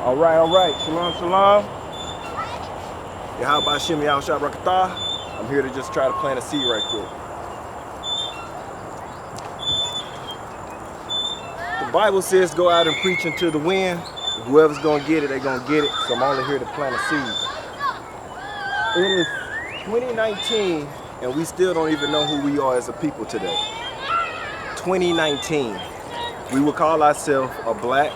All right. Shalom, shalom. Yahweh Shem Yahweh Shah Rakatah. I'm here to just try to plant a seed right quick. The Bible says go out and preach into the wind. Whoever's going to get it, they're going to get it. So I'm only here to plant a seed. It is 2019, and we still don't even know who we are as a people today. 2019. We would call ourselves a black.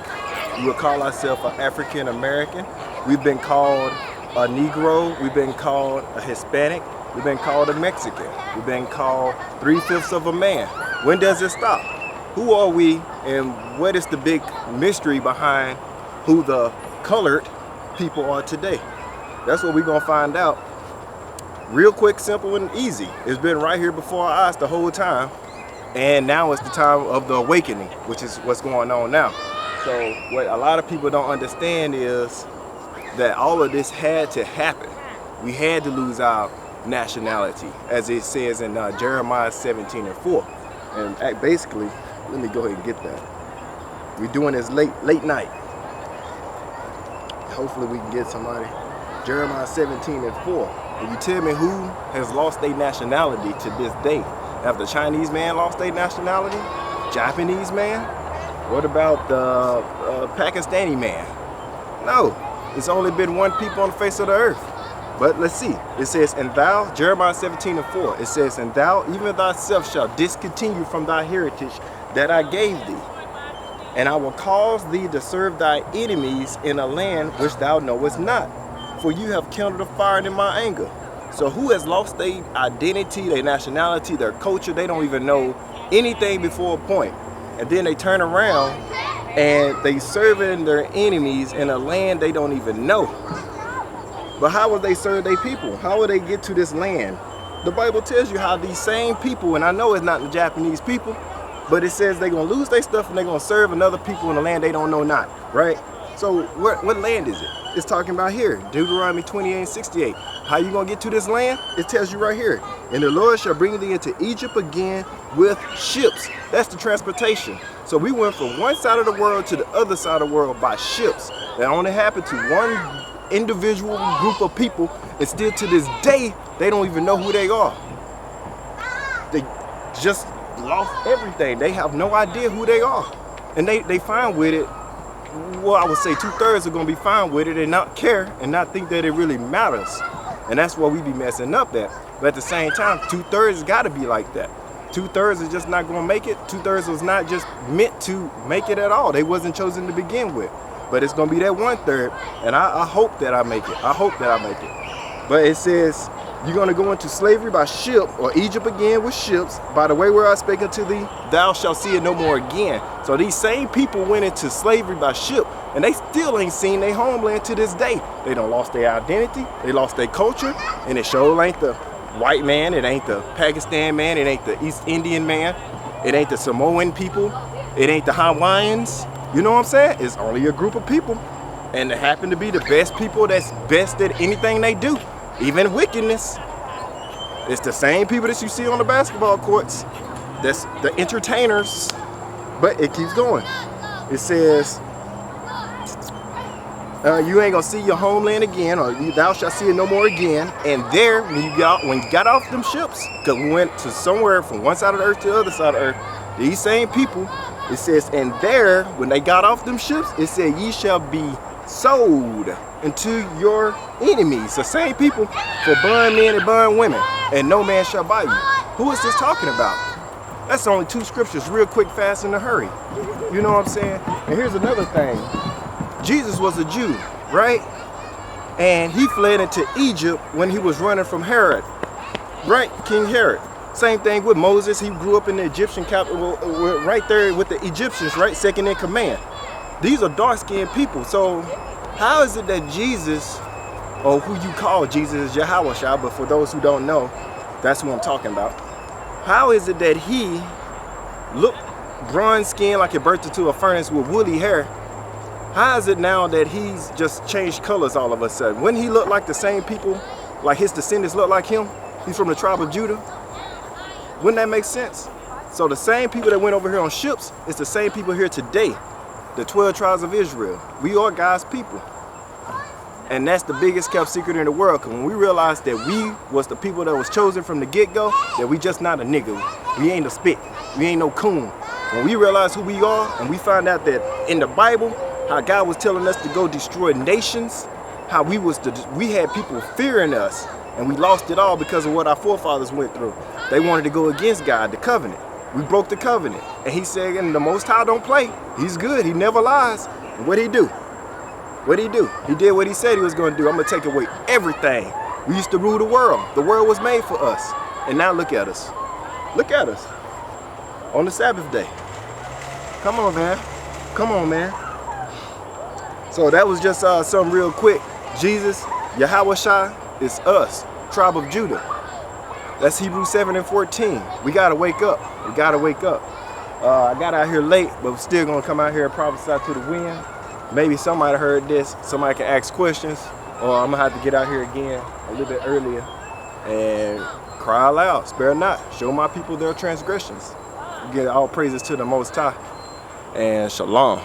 We would call ourselves an African American. We've been called a Negro. We've been called a Hispanic. We've been called a Mexican. We've been called 3/5 of a man. When does it stop? Who are we, and what is the big mystery behind who the colored people are today? That's what we're gonna find out. Real quick, simple, and easy. It's been right here before our eyes the whole time, and now it's the time of the awakening, which is what's going on now. So what a lot of people don't understand is that all of this had to happen. We had to lose our nationality, as it says in Jeremiah 17:4. And basically, let me go ahead and get that. We're doing this late night. Hopefully we can get somebody. Jeremiah 17:4. And you tell me who has lost their nationality to this day? Have the Chinese man lost their nationality? Japanese man? What about the Pakistani man? No, it's only been one people on the face of the earth. But let's see. It says, and thou, Jeremiah 17:4, it says, and thou even thyself shalt discontinue from thy heritage that I gave thee. And I will cause thee to serve thy enemies in a land which thou knowest not. For you have kindled a fire in my anger. So who has lost their identity, their nationality, their culture? They don't even know anything before a point. And then they turn around and they serving their enemies in a land they don't even know. But how will they serve their people? How will they get to this land? The Bible tells you how these same people, and I know it's not the Japanese people, but it says they're going to lose their stuff and they're going to serve another people in a land they don't know not, right? So what land is it? It's talking about here, Deuteronomy 28:68. How you going to get to this land? It tells you right here. And the Lord shall bring thee into Egypt again with ships. That's the transportation. So we went from one side of the world to the other side of the world by ships. That only happened to one individual group of people, and still to this day, they don't even know who they are. They just lost everything. They have no idea who they are. And they fine with it. Well, I would say 2/3 are gonna be fine with it and not care and not think that it really matters. And that's what we be messing up at. But at the same time, 2/3 gotta be like that. 2/3 is just not gonna make it. 2/3 was not just meant to make it at all. They wasn't chosen to begin with. But it's gonna be that 1/3, and I hope that I make it. I hope that I make it. But it says, you're gonna go into slavery by ship, or Egypt again with ships. By the way where I spake unto thee, thou shalt see it no more again. So these same people went into slavery by ship, and they still ain't seen their homeland to this day. They done lost their identity, they lost their culture, and it sure ain't the white man, it ain't the Pakistan man, it ain't the East Indian man, it ain't the Samoan people, it ain't the Hawaiians. You know what I'm saying? It's only a group of people, and they happen to be the best people that's best at anything they do, even wickedness. It's the same people that you see on the basketball courts. That's the entertainers. But it keeps going. It says, you ain't gonna see your homeland again, or thou shalt see it no more again. And there, when you got off them ships, because we went to somewhere from one side of the earth to the other side of the earth, these same people, it says, and there, when they got off them ships, it said, ye shall be sold into your enemies. The same people for bond men and bond women, and no man shall buy you. Who is this talking about? That's only 2 scriptures, real quick, fast, in a hurry. You know what I'm saying? And here's another thing. Jesus was a Jew, right? And he fled into Egypt when he was running from Herod, right? King Herod. Same thing with Moses. He grew up in the Egyptian capital, right there with the Egyptians, right? Second in command. These are dark-skinned people. So how is it that Jesus, or who you call Jesus, is Yahweh Shah, but for those who don't know, that's who I'm talking about. How is it that he looked bronze skin like it burst into a furnace with woolly hair? How is it now that he's just changed colors all of a sudden? Wouldn't he look like the same people, like his descendants look like him? He's from the tribe of Judah. Wouldn't that make sense? So the same people that went over here on ships, it's the same people here today the 12 tribes of Israel. We are God's people. And that's the biggest kept secret in the world. Cause when we realized that we was the people that was chosen from the get-go, that we just not a nigga. We ain't a spit. We ain't no coon. When we realized who we are, and we found out that in the Bible, how God was telling us to go destroy nations, how we had people fearing us, and we lost it all because of what our forefathers went through. They wanted to go against God, the covenant. We broke the covenant. And he said, and the Most High don't play. He's good. He never lies. And what'd he do? What'd he do? He did what he said he was going to do. I'm going to take away everything. We used to rule the world. The world was made for us. And now look at us. Look at us. On the Sabbath day. Come on, man. Come on, man. So that was just something real quick. Jesus, Yahweh Shai, is us, tribe of Judah. That's Hebrews 7:14. We got to wake up. We got to wake up. I got out here late, but we're still going to come out here and prophesy to the wind. Maybe somebody heard this. Somebody can ask questions. Or I'm going to have to get out here again a little bit earlier and cry aloud, spare not. Show my people their transgressions. Give all praises to the Most High. And shalom.